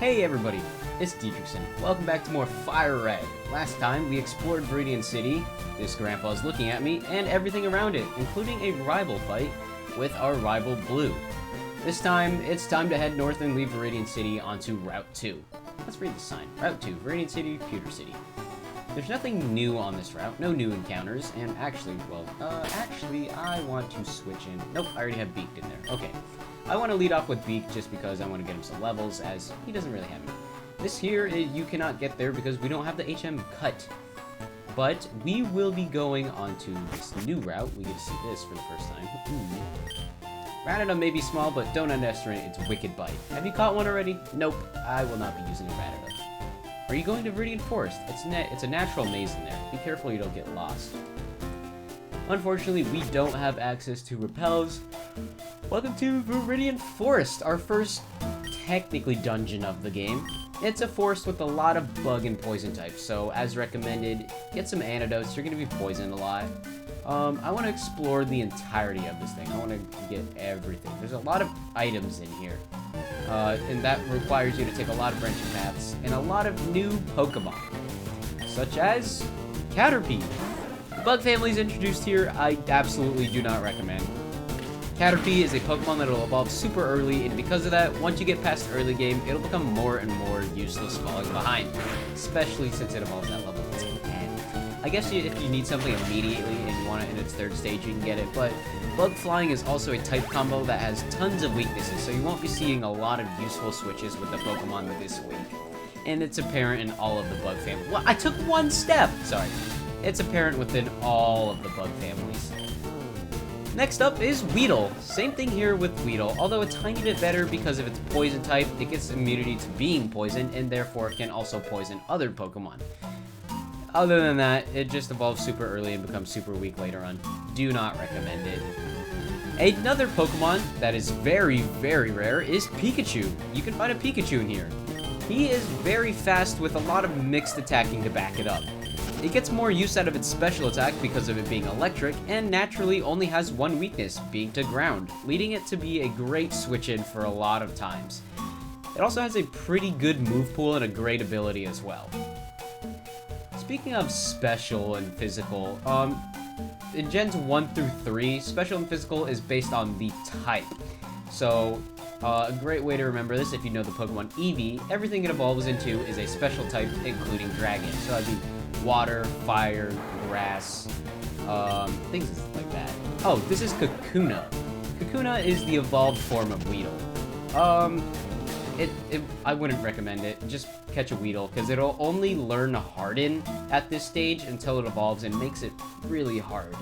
Hey everybody, it's Dietrichson. Welcome back to more FireRed. Last time we explored Viridian City, this grandpa's looking at me, and everything around it, including a rival fight with our rival Blue. This time, it's time to head north and leave Viridian City onto Route 2. Let's read the sign. Route 2, Viridian City, Pewter City. There's nothing new on this route, no new encounters, and actually, I want to switch in. Nope, I already have Beaked in there. Okay. I want to lead off with Beak just because I want to get him some levels, as he doesn't really have any. This here, you cannot get there because we don't have the HM cut. But we will be going on to this new route. We get to see this for the first time. Ratata may be small, but don't underestimate its wicked bite. Have you caught one already? Nope, I will not be using a Ratata. Are you going to Viridian Forest? It's a natural maze in there. Be careful you don't get lost. Unfortunately, we don't have access to repels. Welcome to Viridian Forest, our first technically dungeon of the game. It's a forest with a lot of bug and poison types, so as recommended, get some antidotes. You're going to be poisoned a lot. I want to explore the entirety of this thing. I want to get everything. There's a lot of items in here, and that requires you to take a lot of branching paths and a lot of new Pokemon, such as Caterpie. The bug family is introduced here. I absolutely do not recommend. Caterpie is a Pokemon that will evolve super early, and because of that, once you get past the early game, it'll become more and more useless falling behind, especially since it evolves at level 10. I guess if you need something immediately and you want it in its third stage, you can get it, but Bug Flying is also a type combo that has tons of weaknesses, so you won't be seeing a lot of useful switches with the Pokemon this week. And it's apparent in all of the Bug family. Well, I took one step! Sorry. It's apparent within all of the Bug families. Next up is Weedle. Same thing here with Weedle, although a tiny bit better because of its poison type. It gets immunity to being poisoned and therefore can also poison other Pokemon. Other than that, it just evolves super early and becomes super weak later on. Do not recommend it. Another Pokemon that is very, very rare is Pikachu. You can find a Pikachu in here. He is very fast with a lot of mixed attacking to back it up. It gets more use out of its special attack because of it being electric, and naturally only has one weakness, being to ground, leading it to be a great switch-in for a lot of times. It also has a pretty good move pool and a great ability as well. Speaking of special and physical, in Gens 1 through 3, special and physical is based on the type. So, a great way to remember this, if you know the Pokemon Eevee, everything it evolves into is a special type, including Dragon. So that'd be water, fire, grass, things like that. Oh, this is Kakuna. Kakuna is the evolved form of Weedle. I wouldn't recommend it. Just catch a Weedle, because it'll only learn Harden at this stage until it evolves and makes it really hard.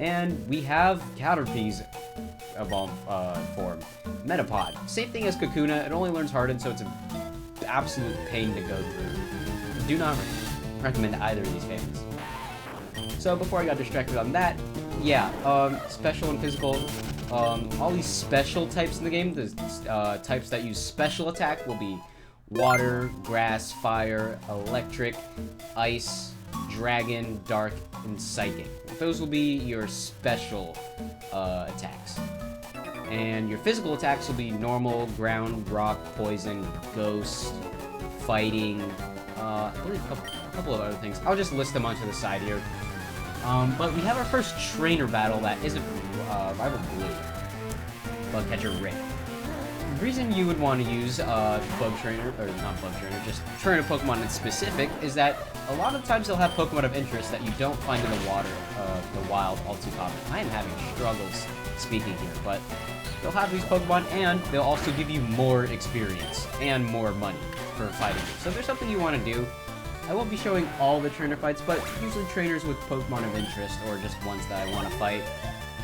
And we have Caterpie's evolved form, Metapod. Same thing as Kakuna, it only learns Harden, so it's an absolute pain to go through. Do not recommend either of these families. So before I got distracted on that, yeah, special and physical, all these special types in the game, the types that use special attack will be water, grass, fire, electric, ice, dragon, dark, and psychic. Those will be your special attacks. And your physical attacks will be normal, ground, rock, poison, ghost, fighting, I believe a couple of other things. I'll just list them onto the side here. But we have our first trainer battle that isn't rival Blue. Bug Catcher Rick. The reason you would want to use Bug Trainer, or not Bug Trainer, just Trainer Pokemon in specific, is that a lot of times they'll have Pokemon of interest that you don't find in the wild all too common. I am having struggles speaking here, but they'll have these Pokemon, and they'll also give you more experience and more money for fighting you. So if there's something you want to do, I won't be showing all the trainer fights, but usually trainers with Pokemon of interest, or just ones that I want to fight.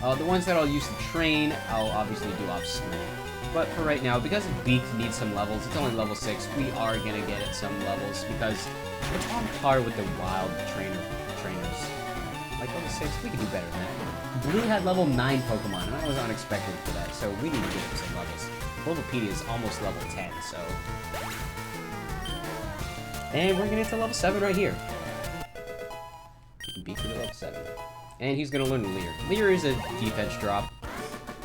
The ones that I'll use to train, I'll obviously do off screen. But for right now, because Beak needs some levels, it's only level 6, we are going to get it some levels, because it's on par with the wild trainers. Like level 6, we can do better than that. Blue had level 9 Pokemon, and I was unexpected for that, so we need to give him some levels. Bulbapedia is almost level 10, so... And we're gonna get to level 7 right here. Beat to level 7. And he's gonna learn Leer. Leer is a defense drop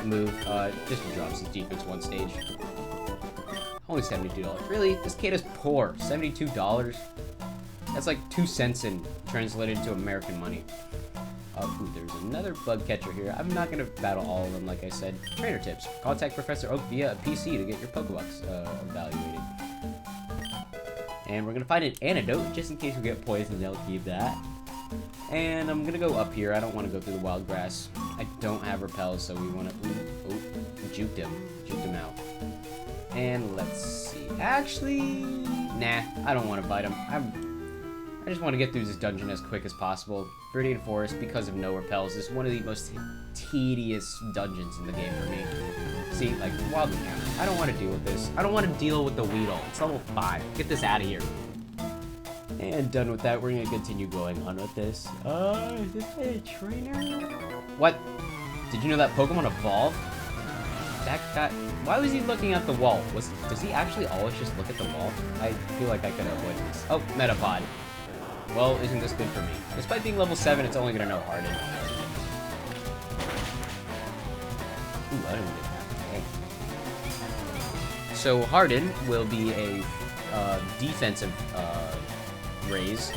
move. Just drops his defense one stage. Only $72. Really? This kid is poor. $72? That's like 2 cents in translated into American money. Ooh, there's another bug catcher here. I'm not gonna battle all of them, like I said. Trainer tips. Contact Professor Oak via a PC to get your Pokebucks evaluated. And we're gonna find an antidote, just in case we get poisoned, they'll keep that. And I'm gonna go up here. I don't want to go through the wild grass. I don't have repels, so we want to... Oh, juked him. Juked him out. And let's see. Actually, nah, I don't want to bite him. I just want to get through this dungeon as quick as possible. Viridian Forest, because of no repels, is one of the most tedious dungeons in the game for me. See, like, wild encounter. I don't want to deal with this. I don't want to deal with the Weedle. It's level 5. Get this out of here. And done with that, we're going to continue going on with this. Is this a trainer? What? Did you know that Pokemon evolved? That guy... Why was he looking at the wall? Does he actually always just look at the wall? I feel like I could avoid this. Oh, Metapod. Well, isn't this good for me? Despite being level 7, it's only going to know Harden. Ooh, I don't get that. Okay. So Harden will be a defensive raise.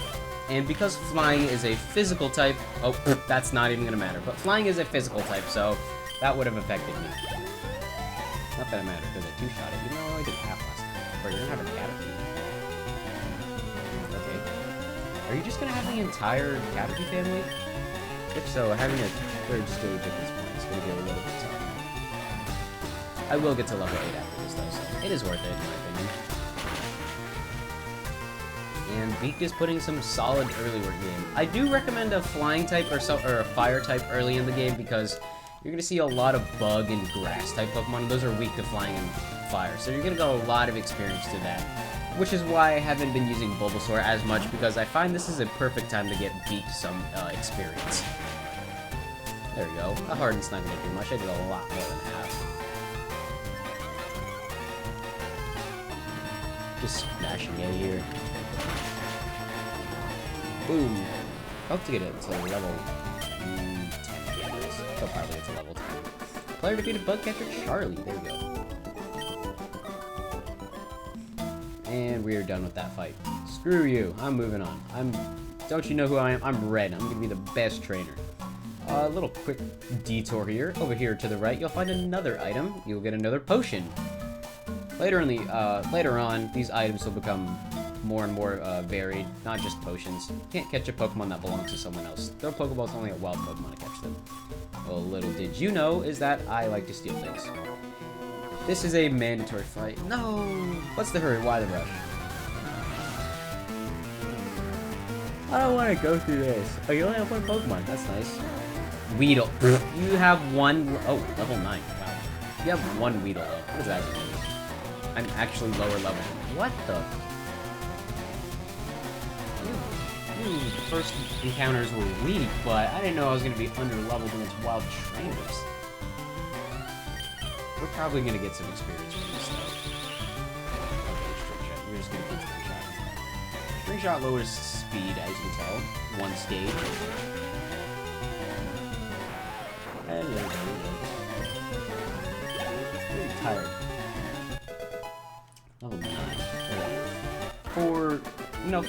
And because flying is a physical type... Oh, that's not even going to matter. But flying is a physical type, so that would have affected me. Not that it mattered, because I two-shot it. Even though I only did half last time. Or you're going to have a Caterpie. Okay. Are you just going to have the entire Caterpie family? If so, having a third stage at this point is going to be a little bit tough. I will get to level 8 after this, though, so it is worth it, in my opinion. And Beak is putting some solid early work game. I do recommend a flying type or a fire type early in the game because you're going to see a lot of bug and grass type Pokemon, and those are weak to flying and fire. So you're going to get a lot of experience to that, which is why I haven't been using Bulbasaur as much, because I find this is a perfect time to get Beak some experience. There we go. A Harden's not going to do much. I did a lot more than half. Just smashing it here. Boom. I hope to get it to level 10 again. They'll probably get to level 10. Player defeated Bugcatcher Charlie. There we go. And we are done with that fight. Screw you. I'm moving on. Don't you know who I am? I'm Red. I'm going to be the best trainer. A little quick detour here. Over here to the right, you'll find another item. You'll get another potion. Later on, these items will become more and more varied, not just potions. You can't catch a Pokemon that belongs to someone else. Throw Pokeballs only at wild Pokemon to catch them. Well, little did you know is that I like to steal things. This is a mandatory fight. No! What's the hurry? Why the rush? I don't want to go through this. Oh, you only have one Pokemon. That's nice. Weedle. You have one... Oh, level 9. Wow. You have one Weedle, though. What does that mean? I'm actually lower level. What the... First encounters were weak, but I didn't know I was going to be under-leveled against wild trainers. We're probably going to get some experience from this, though. Okay, String Shot. We're just going to keep String Shot. String Shot lowers speed, as you can tell. One stage. Hello. Very tired. Level 9.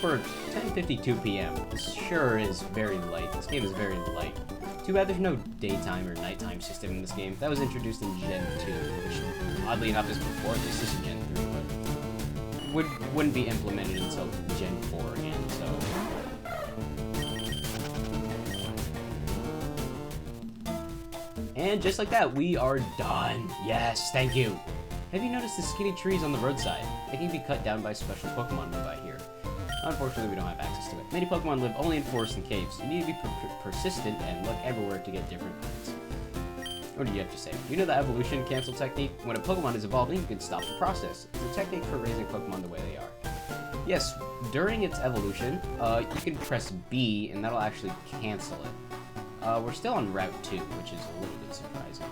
For 10:52 p.m. This sure is very light. This game is very light. Too bad there's no daytime or nighttime system in this game. That was introduced in Gen 2, which oddly enough is before this. This is Gen 3, but wouldn't be implemented until Gen 4 again, so... And just like that, we are done. Yes, thank you. Have you noticed the skinny trees on the roadside? They can be cut down by special Pokemon nearby here. Unfortunately, we don't have access to it. Many Pokemon live only in forests and caves. You need to be persistent and look everywhere to get different things. What do you have to say? You know the evolution cancel technique? When a Pokemon is evolving, you can stop the process. It's a technique for raising Pokemon the way they are. Yes, during its evolution, you can press B, and that'll actually cancel it. We're still on Route 2, which is a little bit surprising.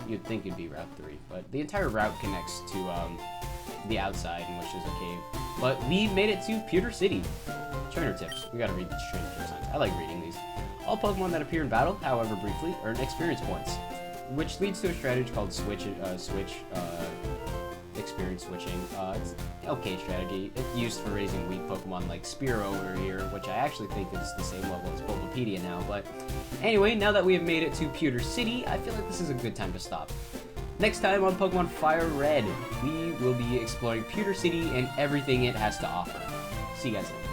You'd think it'd be Route 3, but the entire route connects to the outside, in which is a cave. But we made it to Pewter City. Trainer tips. We gotta read these trainer tip signs. I like reading these. All Pokemon that appear in battle, however briefly, earn experience points, which leads to a strategy called switch experience switching. It's okay strategy. It's used for raising weak Pokemon like Spearow over here, which I actually think is the same level as Bulbapedia now. But anyway, now that we have made it to Pewter City, I feel like this is a good time to stop. Next time on Pokemon Fire Red, we will be exploring Pewter City and everything it has to offer. See you guys later.